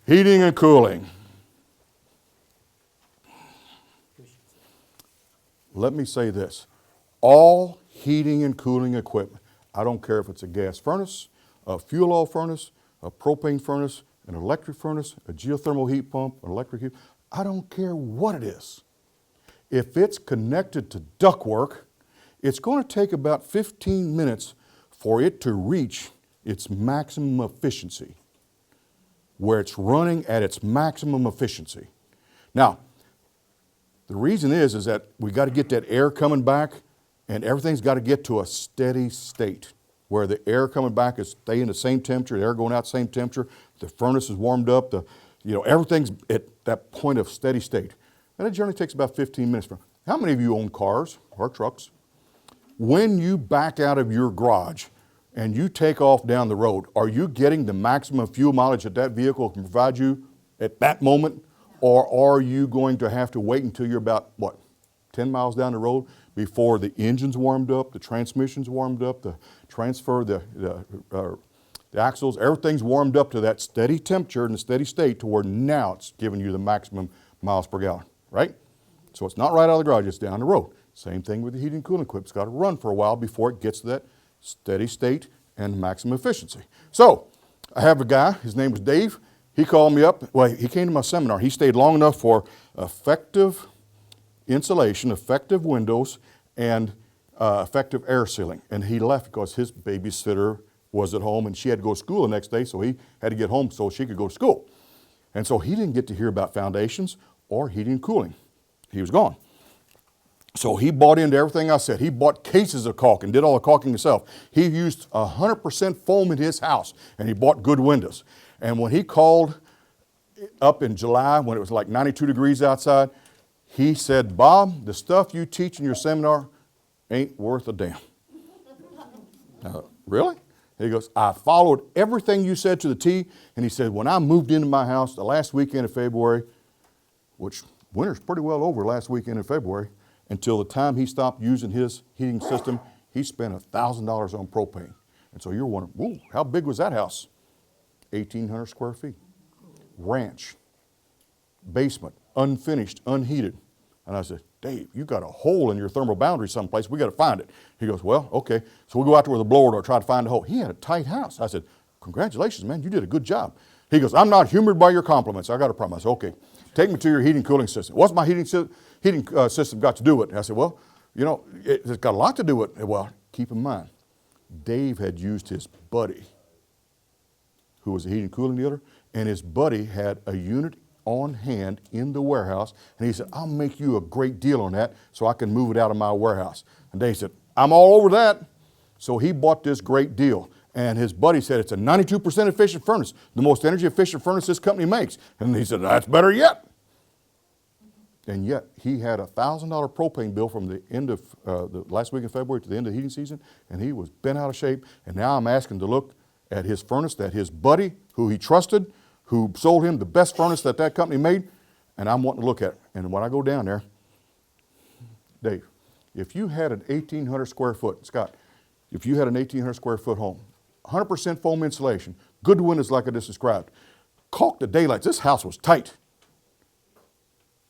Heating and cooling. Let me say this. All heating and cooling equipment, I don't care if it's a gas furnace, a fuel oil furnace, a propane furnace, an electric furnace, a geothermal heat pump, an electric heat, I don't care what it is. If it's connected to ductwork, it's going to take about 15 minutes for it to reach its maximum efficiency, where it's running at its maximum efficiency. Now, the reason is that we got to get that air coming back, and everything's got to get to a steady state where the air coming back is staying the same temperature, the air going out same temperature, the furnace is warmed up, everything's at that point of steady state. And it generally takes about 15 minutes. How many of you own cars or trucks? When you back out of your garage and you take off down the road, are you getting the maximum fuel mileage that vehicle can provide you at that moment? Or are you going to have to wait until you're about, 10 miles down the road before the engine's warmed up, the transmission's warmed up, the transfer, the axles, everything's warmed up to that steady temperature and the steady state to where now it's giving you the maximum miles per gallon, right? So it's not right out of the garage, it's down the road. Same thing with the heating and cooling equipment. It's got to run for a while before it gets to that steady state and maximum efficiency. So I have a guy, his name was Dave. He called me up. Well, he came to my seminar. He stayed long enough for effective insulation, effective windows, and effective air sealing. And he left because his babysitter was at home and she had to go to school the next day, so he had to get home so she could go to school. And so he didn't get to hear about foundations or heating and cooling. He was gone. So he bought into everything I said. He bought cases of caulk and did all the caulking himself. He used 100% foam in his house, and he bought good windows. And when he called up in July, when it was like 92 degrees outside, he said, Bob, the stuff you teach in your seminar ain't worth a damn. Really? He goes, I followed everything you said to the T. And he said, when I moved into my house the last weekend of February, which winter's pretty well over last weekend in February, until the time he stopped using his heating system, he spent $1,000 on propane. And so you're wondering, whoa, how big was that house? 1,800 square feet. Ranch, basement, unfinished, unheated. And I said, Dave, you got a hole in your thermal boundary someplace. We got to find it. He goes, well, okay. So we go out there with a blower to try to find a hole. He had a tight house. I said, congratulations, man. You did a good job. He goes, I'm not humored by your compliments. I got a problem. I said, okay, take me to your heating cooling system. What's my heating system got to do with it? I said, well, it's got a lot to do with it. Well, keep in mind, Dave had used his buddy, who was a heating and cooling dealer, and his buddy had a unit on hand in the warehouse, and he said, I'll make you a great deal on that so I can move it out of my warehouse. And Dave said, I'm all over that. So he bought this great deal, and his buddy said it's a 92% efficient furnace, the most energy efficient furnace this company makes. And he said, that's better yet. And yet he had a $1,000 propane bill from the end of the last week in February to the end of the heating season, and he was bent out of shape. And now I'm asking to look at his furnace that his buddy, who he trusted, who sold him the best furnace that company made, and I'm wanting to look at it. And when I go down there, Dave, if you had an 1,800 square foot, Scott, if you had an 1,800 square foot home, 100% foam insulation, good windows like I just described, caulked to daylight, this house was tight.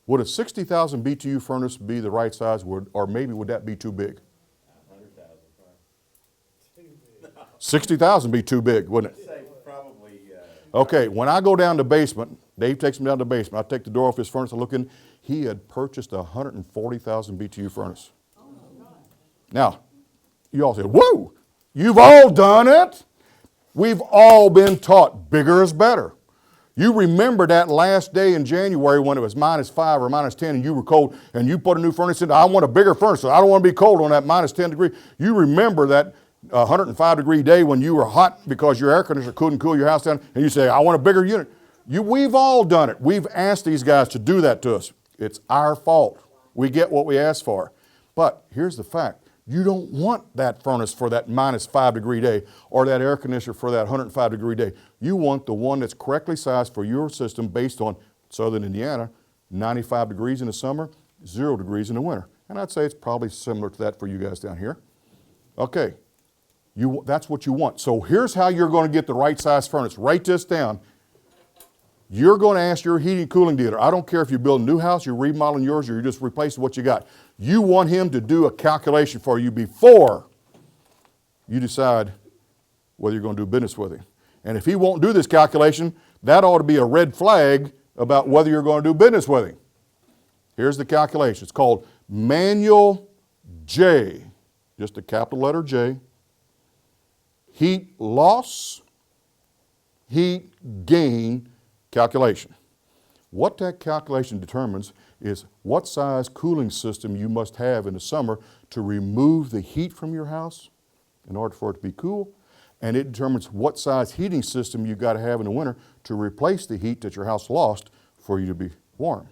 Would a 60,000 BTU furnace be the right size, or maybe would that be too big? 60,000 be too big, wouldn't it? Okay, when I go down the basement, Dave takes me down the basement, I take the door off his furnace, I look in, he had purchased a 140,000 BTU furnace. Now, you all say, whoa, you've all done it. We've all been taught bigger is better. You remember that last day in January when it was -5 or -10 and you were cold and you put a new furnace in. I want a bigger furnace, so I don't want to be cold on that -10 degree. You remember that 105 degree day when you were hot because your air conditioner couldn't cool your house down, and you say, I want a bigger unit. We've all done it. We've asked these guys to do that to us. It's our fault. We get what we ask for. But here's the fact. You don't want that furnace for that -5 degree day or that air conditioner for that 105 degree day. You want the one that's correctly sized for your system based on Southern Indiana, 95 degrees in the summer, 0 degrees in the winter. And I'd say it's probably similar to that for you guys down here. Okay, that's what you want. So here's how you're going to get the right size furnace. Write this down. You're going to ask your heating and cooling dealer, I don't care if you're building a new house, you're remodeling yours, or you're just replacing what you got. You want him to do a calculation for you before you decide whether you're going to do business with him. And if he won't do this calculation, that ought to be a red flag about whether you're going to do business with him. Here's the calculation. It's called Manual J, just a capital letter J. Heat loss, heat gain calculation. What that calculation determines is what size cooling system you must have in the summer to remove the heat from your house in order for it to be cool. And it determines what size heating system you've got to have in the winter to replace the heat that your house lost for you to be warm.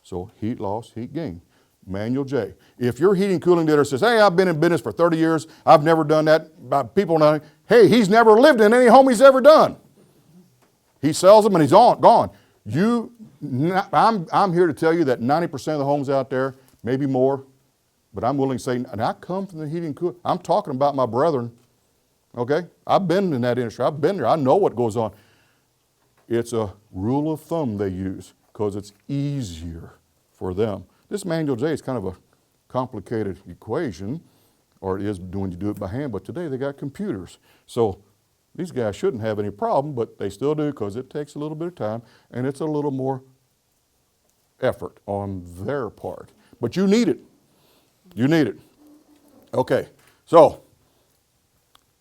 So heat loss, heat gain. Manual J. If your heating and cooling dealer says, hey, I've been in business for 30 years, I've never done that, people know, hey, he's never lived in any home he's ever done. He sells them and he's gone. I'm here to tell you that 90% of the homes out there, maybe more, but I'm willing to say, and I come from the heating and cooling, I'm talking about my brethren, okay? I've been in that industry, I've been there, I know what goes on. It's a rule of thumb they use because it's easier for them. This Manual J is kind of a complicated equation, or it is when you do it by hand, but today they got computers. So these guys shouldn't have any problem, but they still do because it takes a little bit of time and it's a little more effort on their part. But you need it. You need it. Okay, so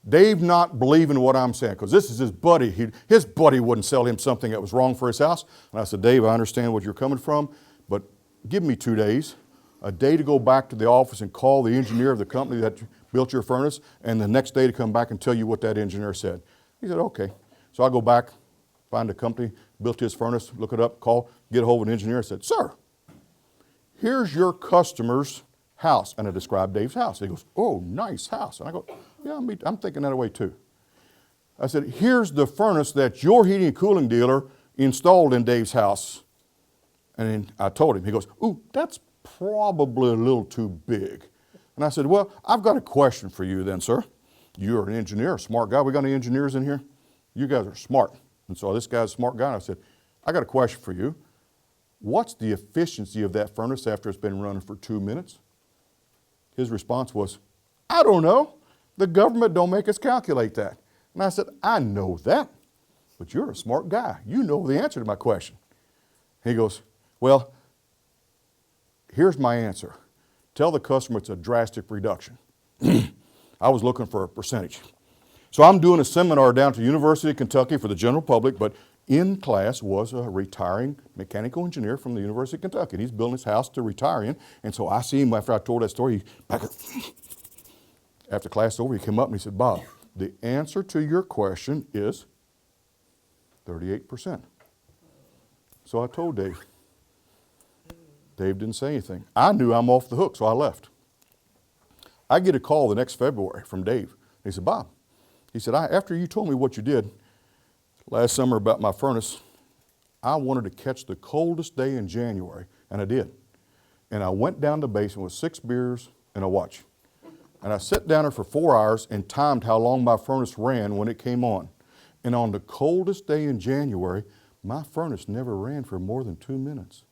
Dave not believing what I'm saying, because this is his buddy. His buddy wouldn't sell him something that was wrong for his house. And I said, Dave, I understand what you're coming from, but give me 2 days, a day to go back to the office and call the engineer of the company that built your furnace, and the next day to come back and tell you what that engineer said. He said, okay. So I go back, find a company, built his furnace, look it up, call, get a hold of an engineer, and said, sir, here's your customer's house. And I described Dave's house. He goes, oh, nice house. And I go, yeah, I'm thinking that way too. I said, here's the furnace that your heating and cooling dealer installed in Dave's house. And then I told him, he goes, ooh, that's probably a little too big. And I said, well, I've got a question for you then, sir. You're an engineer, a smart guy. We got any engineers in here? You guys are smart. And so this guy's a smart guy. And I said, I got a question for you. What's the efficiency of that furnace after it's been running for 2 minutes? His response was, I don't know. The government don't make us calculate that. And I said, I know that, but you're a smart guy. You know the answer to my question. He goes, well, here's my answer. Tell the customer it's a drastic reduction. I was looking for a percentage. So I'm doing a seminar down to the University of Kentucky for the general public, but in class was a retiring mechanical engineer from the University of Kentucky. And he's building his house to retire in. And so I see him after I told that story. After class over, he came up and he said, Bob, the answer to your question is 38%. So I told Dave. Dave didn't say anything. I knew I'm off the hook, so I left. I get a call the next February from Dave. He said, Bob, he said, after you told me what you did last summer about my furnace, I wanted to catch the coldest day in January, and I did. And I went down to the basement with 6 beers and a watch. And I sat down there for 4 hours and timed how long my furnace ran when it came on. And on the coldest day in January, my furnace never ran for more than 2 minutes.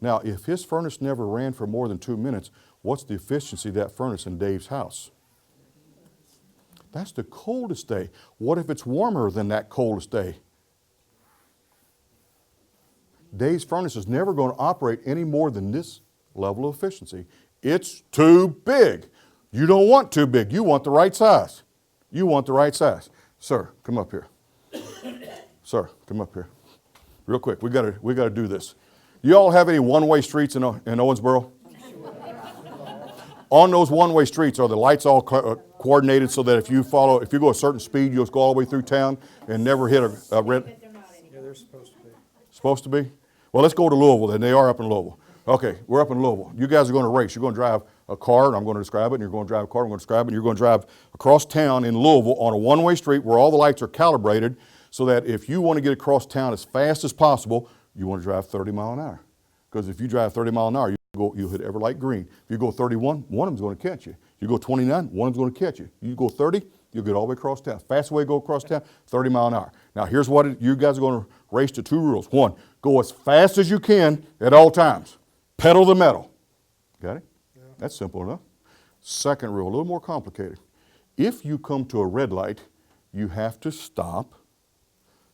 Now, if his furnace never ran for more than 2 minutes, what's the efficiency of that furnace in Dave's house? That's the coldest day. What if it's warmer than that coldest day? Dave's furnace is never going to operate any more than this level of efficiency. It's too big. You don't want too big. You want the right size. You want the right size. Sir, come up here. Sir, come up here. Real quick, we got to do this. You all have any one-way streets in Owensboro? On those one-way streets, are the lights all coordinated so that if you go a certain speed, you'll go all the way through town and never hit a red? Yeah, they're supposed to be. Supposed to be? Well, let's go to Louisville then. They are up in Louisville. Okay, we're up in Louisville. You guys are going to race. You're going to drive a car, and I'm going to describe it, and you're going to drive a car, I'm going to describe it, and you're going to drive across town in Louisville on a one-way street where all the lights are calibrated so that if you want to get across town as fast as possible, you want to drive 30 miles an hour. Because if you drive 30 miles an hour, you'll hit every light green. If you go 31, one of them's going to catch you. You go 29, one of them's going to catch you. You go 30, you'll get all the way across town. Fastest way to go across town, 30 miles an hour. Now here's what you guys are going to race to 2 rules. 1, go as fast as you can at all times. Pedal the metal. Got it? Yeah. That's simple enough. Second rule, a little more complicated. If you come to a red light, you have to stop,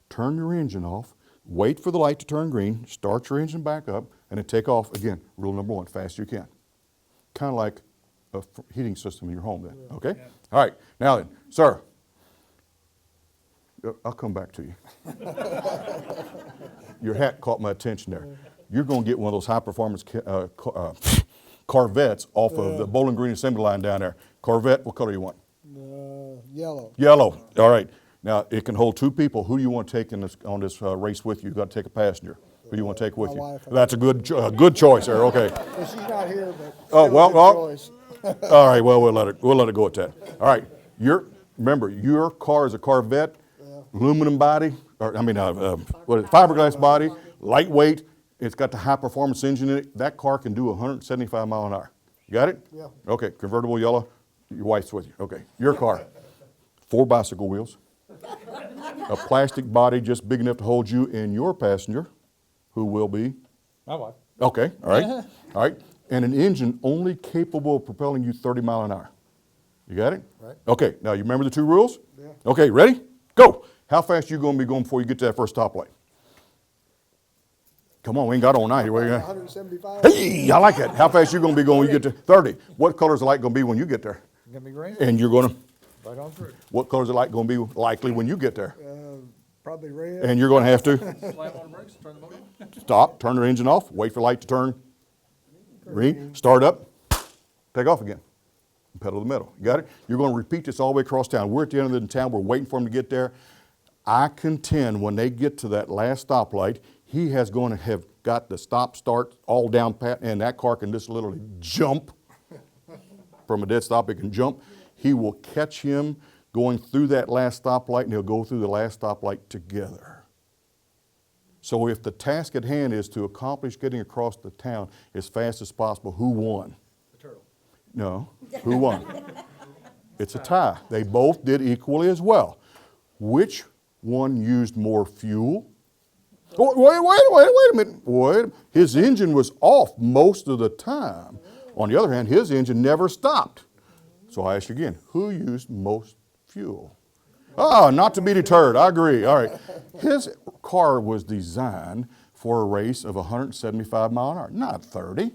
turn your engine off, wait for the light to turn green, start your engine back up, and then take off. Again, rule number 1, fast as you can. Kind of like a heating system in your home then, okay? Yeah. All right, now then, sir, I'll come back to you. Your hat caught my attention there. You're going to get one of those high-performance Corvettes off of the Bowling Green assembly line down there. Corvette, what color do you want? Yellow. Yellow, all right. Now, it can hold 2 people. Who do you want to take on this race with you? You've got to take a passenger. Who do you want to take with you? Wife. That's a good choice there, okay. Well, she's not here, but Oh, well, choice. all right, well, we'll let it go at that. All right, remember, your car is a Corvette, aluminum body, or fiberglass body, lightweight. It's got the high-performance engine in it. That car can do 175 miles an hour. You got it? Yeah. Okay, convertible yellow. Your wife's with you. Okay, your car, 4 bicycle wheels, a plastic body just big enough to hold you and your passenger, who will be? My wife. Okay, all right, all right. And an engine only capable of propelling you 30 miles an hour. You got it? Right. Okay, now you remember the 2 rules? Yeah. Okay, ready? Go. How fast you going to be going before you get to that first stoplight? Come on, we ain't got all night here. 175. Hey, I like that. How fast you going to be going when you get to 30? What color is the light going to be when you get there? Gonna be green. And you're going to, Right on through. what color is the light going to be likely when you get there? Probably red. And you're going to have to Slam on the brakes, turn the motor on. stop, turn the engine off, wait for the light to turn green, start up, take off again, pedal the metal. You got it? You're going to repeat this all the way across town. We're at the end of the town. We're waiting for him to get there. I contend when they get to that last stoplight, he has going to have got the stop, start all down pat, and that car can just literally jump from a dead stop. It can jump. He will catch him going through that last stoplight, and he'll go through the last stoplight together. So if the task at hand is to accomplish getting across the town as fast as possible, who won? The turtle. No, who won? It's a tie. They both did equally as well. Which one used more fuel? Oh, wait a minute. His engine was off most of the time. On the other hand, his engine never stopped. So I ask you again, who used most fuel? Oh, not to be deterred. I agree. All right. His car was designed for a race of 175 miles an hour, not 30.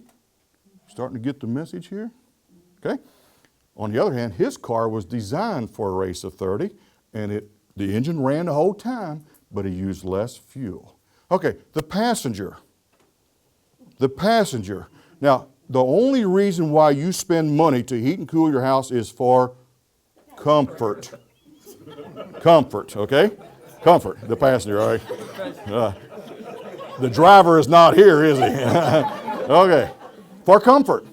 Starting to get the message here? Okay. On the other hand, his car was designed for a race of 30, and the engine ran the whole time, but he used less fuel. Okay, the passenger. The passenger. Now, the only reason why you spend money to heat and cool your house is for comfort. Comfort, okay? Comfort, the passenger, all right? The driver is not here, is he? Okay, for comfort.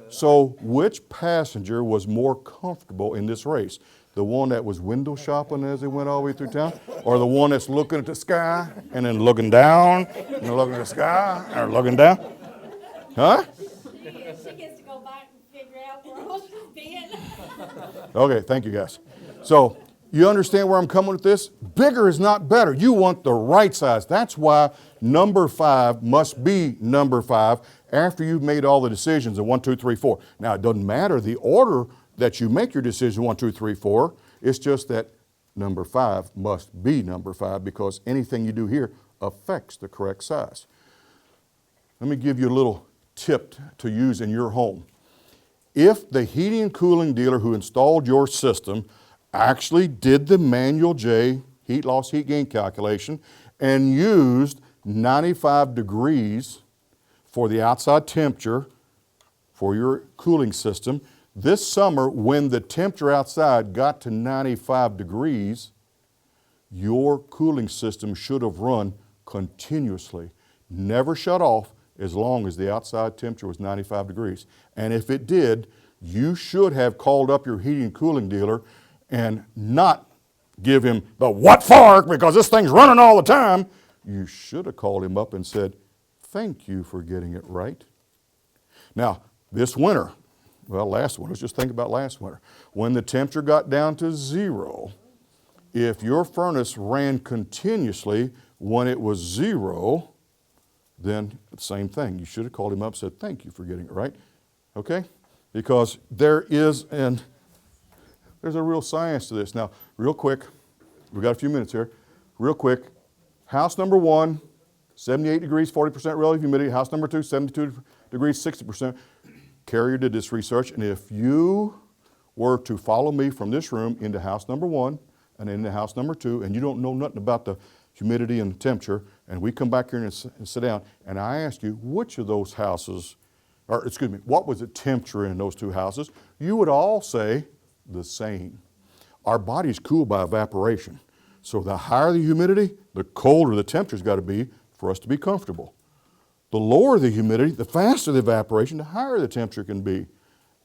So which passenger was more comfortable in this race? The one that was window shopping as they went all the way through town? Or the one that's looking at the sky and then looking down and looking at the sky or looking down? Huh? She gets to go back and figure out where all she's been. Okay, thank you guys. So you understand where I'm coming with this? Bigger is not better. You want the right size. That's why number 5 must be number 5 after you've made all the decisions of 1, 2, 3, 4. Now, it doesn't matter the order that you make your decision 1, 2, 3, 4. It's just that number 5 must be number 5 because anything you do here affects the correct size. Let me give you a little tip to use in your home. If the heating and cooling dealer who installed your system actually did the manual J heat loss, heat gain calculation and used 95 degrees for the outside temperature for your cooling system, this summer when the temperature outside got to 95 degrees, your cooling system should have run continuously, never shut off as long as the outside temperature was 95 degrees. And if it did, you should have called up your heating and cooling dealer and not give him the what for because this thing's running all the time. You should have called him up and said, thank you for getting it right. Now, this winter, well, last winter, let's just think about last winter. When the temperature got down to 0, if your furnace ran continuously When it was 0, then the same thing. You should have called him up and said, thank you for getting it right. Okay? Because there's a real science to this. Now, real quick, we've got a few minutes here. Real quick, house number 1, 78 degrees, 40% relative humidity. House number 2, 72 degrees, 60%. Carrier did this research, and if you were to follow me from this room into house number 1 and into house number 2, and you don't know nothing about the humidity and temperature, and we come back here and sit down, and I ask you which of those houses, or excuse me, what was the temperature in those 2 houses, you would all say the same. Our body's cooled by evaporation. So the higher the humidity, the colder the temperature's got to be for us to be comfortable. The lower the humidity, the faster the evaporation, the higher the temperature can be,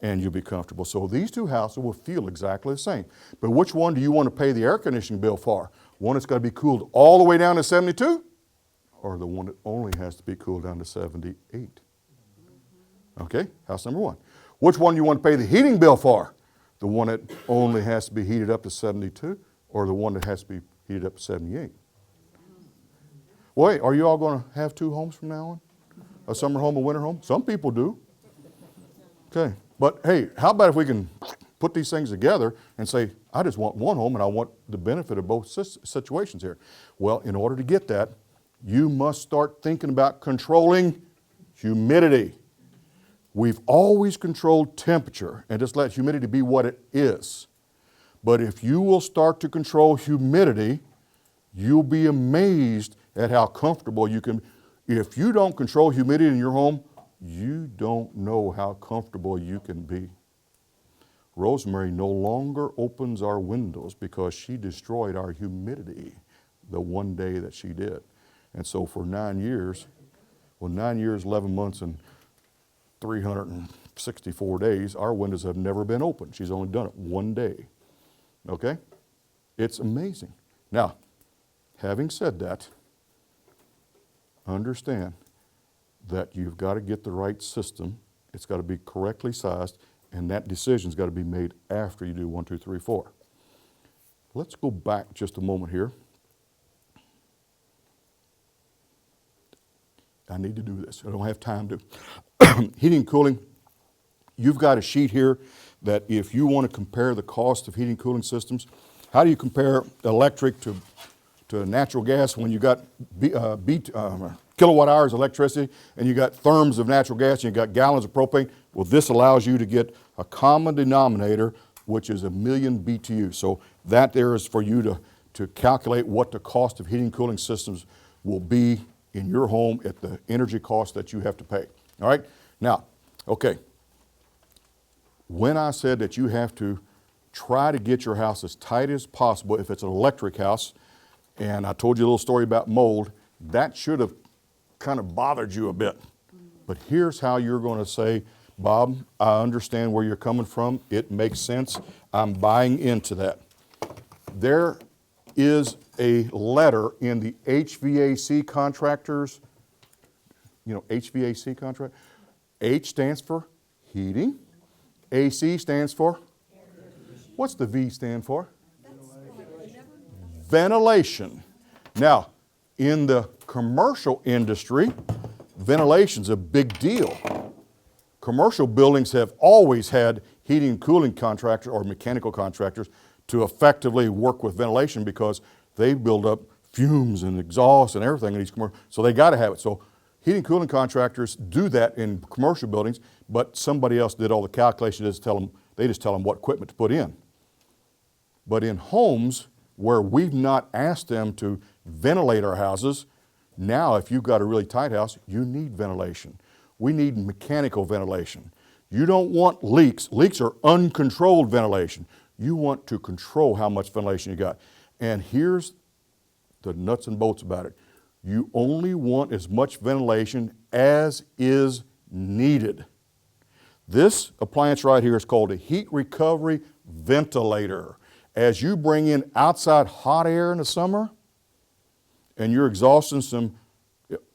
and you'll be comfortable. So these 2 houses will feel exactly the same. But which one do you want to pay the air conditioning bill for? One that's got to be cooled all the way down to 72, or the one that only has to be cooled down to 78? Okay, house number 1. Which one do you want to pay the heating bill for? The one that only has to be heated up to 72, or the one that has to be heated up to 78? Wait, are you all going to have 2 homes from now on? A summer home, a winter home? Some people do. Okay, but hey, how about if we can put these things together and say, I just want one home and I want the benefit of both situations here. Well, in order to get that, you must start thinking about controlling humidity. We've always controlled temperature and just let humidity be what it is. But if you will start to control humidity, you'll be amazed at how comfortable you can. If you don't control humidity in your home, you don't know how comfortable you can be. Rosemary no longer opens our windows because she destroyed our humidity the one day that she did. And so for 9 years, 11 months, and 364 days, our windows have never been open. She's only done it one day. Okay? It's amazing. Now, having said that, understand that you've got to get the right system. It's got to be correctly sized, and that decision's got to be made after you do 1, 2, 3, 4. Let's go back just a moment here. I need to do this. I don't have time to. Heating and cooling, you've got a sheet here that if you want to compare the cost of heating and cooling systems, how do you compare electric to natural gas when you got kilowatt hours of electricity and you got therms of natural gas and you got gallons of propane? Well, this allows you to get a common denominator, which is 1,000,000 BTU. So that there is for you to calculate what the cost of heating and cooling systems will be in your home at the energy cost that you have to pay. All right? Now, okay, when I said that you have to try to get your house as tight as possible if it's an electric house, and I told you a little story about mold, that should have kind of bothered you a bit. But here's how you're going to say, Bob, I understand where you're coming from. It makes sense. I'm buying into that. There is a letter in the HVAC contractors, HVAC contract. H stands for heating. AC stands for? What's the V stand for? Ventilation. Now, in the commercial industry, ventilation's a big deal. Commercial buildings have always had heating and cooling contractors or mechanical contractors to effectively work with ventilation because they build up fumes and exhaust and everything in these commercial, so they got to have it. So heating and cooling contractors do that in commercial buildings, but somebody else did all the calculations. They just tell them what equipment to put in. But in homes where we've not asked them to ventilate our houses, now if you've got a really tight house, you need ventilation. We need mechanical ventilation. You don't want leaks. Leaks are uncontrolled ventilation. You want to control how much ventilation you got. And here's the nuts and bolts about it. You only want as much ventilation as is needed. This appliance right here is called a heat recovery ventilator. As you bring in outside hot air in the summer and you're exhausting some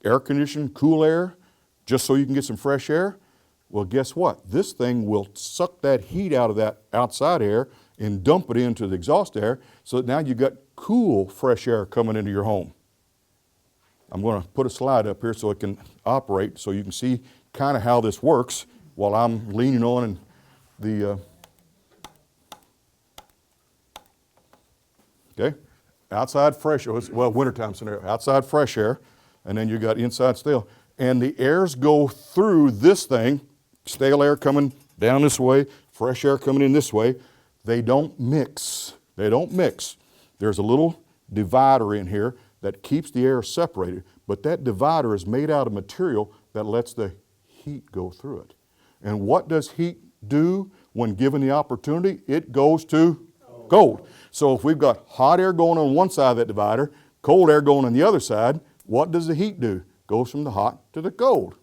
air conditioning, cool air, just so you can get some fresh air, well, guess what? This thing will suck that heat out of that outside air and dump it into the exhaust air, so that now you've got cool, fresh air coming into your home. I'm going to put a slide up here so it can operate, so you can see kind of how this works while I'm leaning on and the, okay, outside fresh, well, wintertime scenario, outside fresh air, and then you got inside stale. And the airs go through this thing, stale air coming down this way, fresh air coming in this way. They don't mix. They don't mix. There's a little divider in here that keeps the air separated, but that divider is made out of material that lets the heat go through it. And what does heat do when given the opportunity? It goes to cold. So if we've got hot air going on one side of that divider, cold air going on the other side, what does the heat do? Goes from the hot to the cold.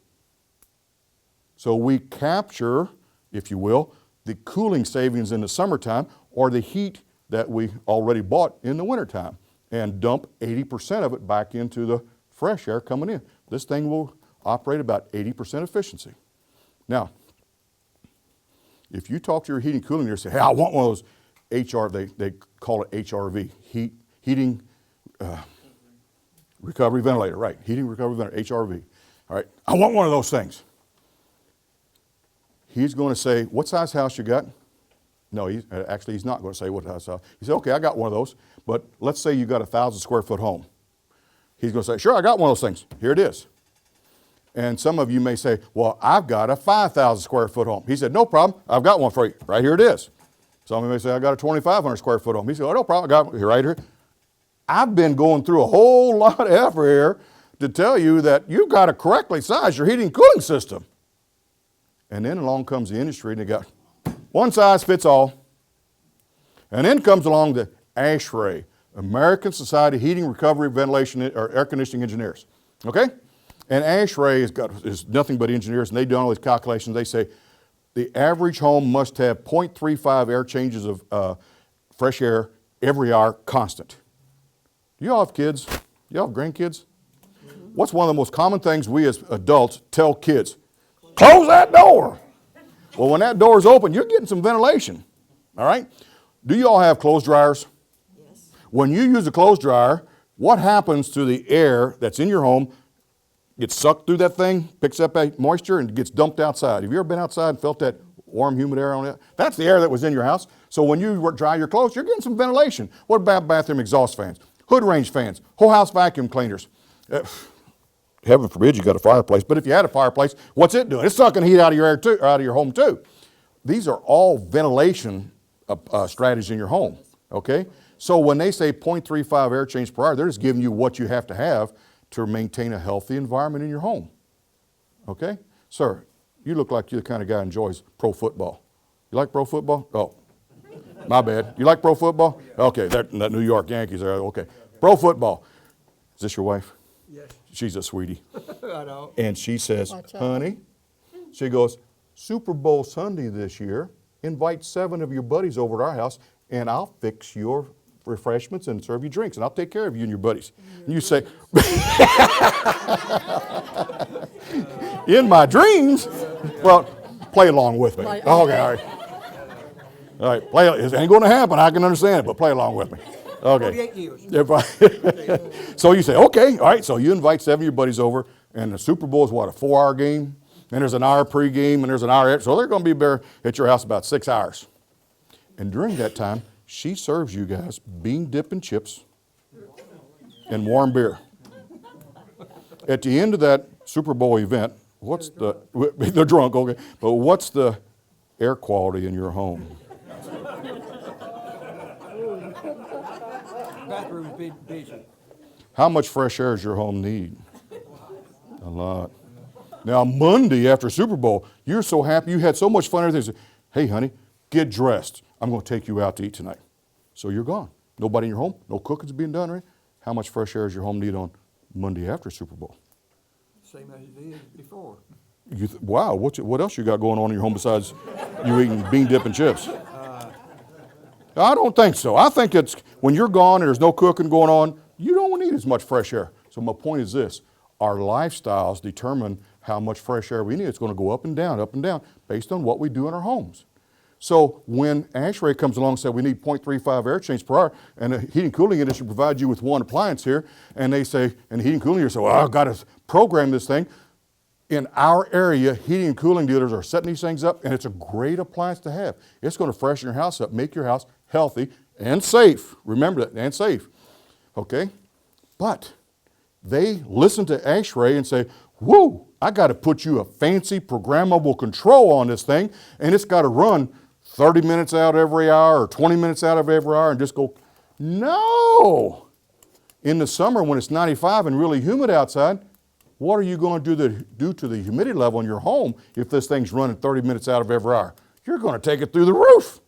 So we capture, if you will, the cooling savings in the summertime or the heat that we already bought in the wintertime and dump 80% of it back into the fresh air coming in. This thing will operate about 80% efficiency. Now, if you talk to your heating cooling engineer and say, hey, I want one of those they call it HRV, heating recovery ventilator, right, heating recovery ventilator, HRV. All right, I want one of those things. He's going to say, what size house you got? No, he's not going to say what size house. He said, okay, I got one of those, but let's say you got a 1,000 square foot home. He's going to say, sure, I got one of those things. Here it is. And some of you may say, well, I've got a 5,000 square foot home. He said, no problem, I've got one for you. Right here it is. Some of you may say, I got a 2,500 square foot home. He said, oh, no problem, I got it right here. I've been going through a whole lot of effort here to tell you that you've got to correctly size your heating and cooling system. And then along comes the industry and they got one size fits all. And then comes along the ASHRAE, American Society of Heating, Recovery, Ventilation, or Air Conditioning Engineers. Okay? And ASHRAE is nothing but engineers, and they do all these calculations. They say the average home must have 0.35 air changes of fresh air every hour constant. Do you all have kids? Do you all have grandkids? What's one of the most common things we as adults tell kids? Close that door. Well, when that door is open, you're getting some ventilation. All right? Do you all have clothes dryers? Yes. When you use a clothes dryer, what happens to the air that's in your home? Gets sucked through that thing, picks up that moisture, and gets dumped outside. Have you ever been outside and felt that warm, humid air on it? That's the air that was in your house. So when you dry your clothes, you're getting some ventilation. What about bathroom exhaust fans, hood range fans, whole house vacuum cleaners? Heaven forbid you got a fireplace, but if you had a fireplace, what's it doing? It's sucking heat out of your air too, or out of your home too. These are all ventilation strategies in your home, okay? So when they say 0.35 air change per hour, they're just giving you what you have to maintain a healthy environment in your home, okay? Sir, you look like you're the kind of guy who enjoys pro football. You like pro football? Oh, my bad. You like pro football? Okay, that New York Yankees are, okay. Pro football. Is this your wife? Yes, She's a sweetie. I know. And she says, Watch out. honey, she goes, Super Bowl Sunday this year, invite 7 of your buddies over to our house and I'll fix your refreshments and serve you drinks and I'll take care of you and your buddies. And you say, in my dreams? Well, play along with me. Okay, all right. All right, play, it ain't going to happen, I can understand it, but play along with me. Okay. 48 years. So you say, okay, all right, so you invite 7 of your buddies over, and the Super Bowl is what, a 4-hour game? And there's an hour pregame, and there's an hour, so they're going to be there at your house about 6 hours. And during that time, she serves you guys bean dip and chips and warm beer. At the end of that Super Bowl event, they're drunk, okay, but what's the air quality in your home? Bathroom's been busy. How much fresh air does your home need? A lot. Now, Monday after Super Bowl, you're so happy, you had so much fun. Everything. Hey, honey, get dressed. I'm going to take you out to eat tonight. So you're gone. Nobody in your home, no cooking's being done, right? How much fresh air does your home need on Monday after Super Bowl? Same as it did before. Wow, what else you got going on in your home besides you eating bean dip and chips? I don't think so. I think it's when you're gone and there's no cooking going on, you don't need as much fresh air. So my point is this, our lifestyles determine how much fresh air we need. It's going to go up and down based on what we do in our homes. So when ASHRAE comes along and says we need 0.35 air change per hour, and the heating and cooling industry provides you with one appliance here, and they say, and the heating and cooling industry say, well, I've got to program this thing. In our area, heating and cooling dealers are setting these things up, and it's a great appliance to have. It's going to freshen your house up, make your house healthy and safe. Remember that, and safe. Okay? But they listen to ASHRAE and say, whoo, I got to put you a fancy programmable control on this thing, and it's got to run 30 minutes out every hour or 20 minutes out of every hour and just go, no. In the summer when it's 95 and really humid outside, what are you going to do to the humidity level in your home if this thing's running 30 minutes out of every hour? You're going to take it through the roof.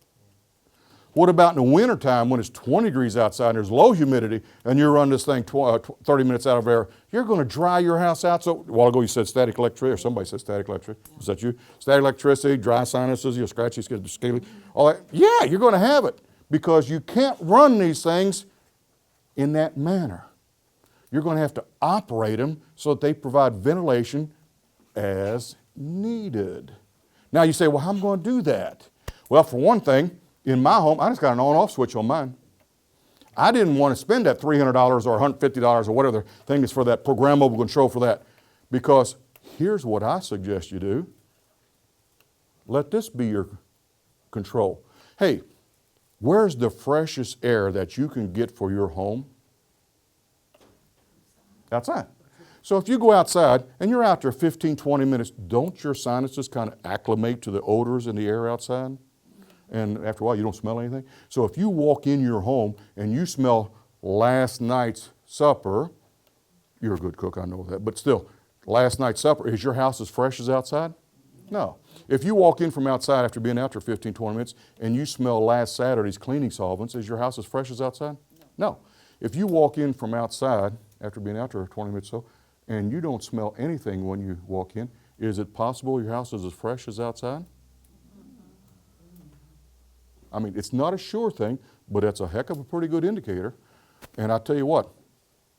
What about in the wintertime when it's 20 degrees outside and there's low humidity and you run this thing 30 minutes out of air? You're going to dry your house out. So a while ago you said static electricity, or somebody said static electricity. Was that you? Static electricity, dry sinuses, you're scratchy, scaly, all that. Yeah, you're going to have it because you can't run these things in that manner. You're going to have to operate them so that they provide ventilation as needed. Now you say, well, how am I going to do that? Well, for one thing, in my home, I just got an on-off switch on mine. I didn't want to spend that $300 or $150 or whatever the thing is for that programmable control for that. Because here's what I suggest you do. Let this be your control. Hey, where's the freshest air that you can get for your home? Outside. So if you go outside and you're out there 15, 20 minutes, don't your sinuses kind of acclimate to the odors in the air outside? And after a while, you don't smell anything. So if you walk in your home and you smell last night's supper, you're a good cook, I know that, but still, last night's supper, is your house as fresh as outside? No. If you walk in from outside after being out there 15, 20 minutes and you smell last Saturday's cleaning solvents, is your house as fresh as outside? No. If you walk in from outside after being out there 20 minutes or so and you don't smell anything when you walk in, is it possible your house is as fresh as outside? I mean, it's not a sure thing, but it's a heck of a pretty good indicator. And I tell you what,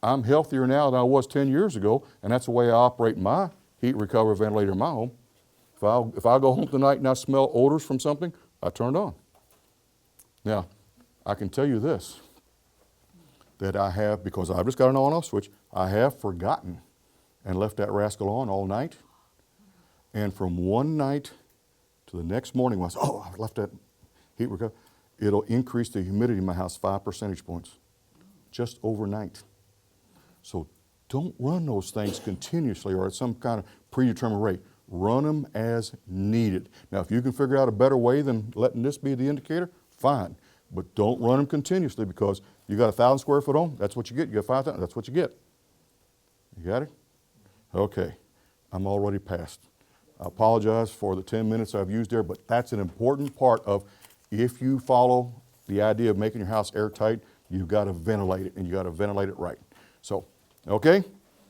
I'm healthier now than I was 10 years ago, and that's the way I operate my heat recovery ventilator in my home. If I go home tonight and I smell odors from something, I turn it on. Now, I can tell you this, that I have, because I've just got an on-off switch, I have forgotten and left that rascal on all night. And from one night to the next morning, when I said, oh, I left that heat recovery, it'll increase the humidity in my house 5 percentage points just overnight. So don't run those things continuously or at some kind of predetermined rate. Run them as needed. Now, if you can figure out a better way than letting this be the indicator, fine. But don't run them continuously because you got a 1,000 square foot home, that's what you get. You got 5,000, that's what you get. You got it? Okay, I'm already past. I apologize for the 10 minutes I've used there, but that's an important part of if you follow the idea of making your house airtight, you've got to ventilate it, and you've got to ventilate it right. So, okay?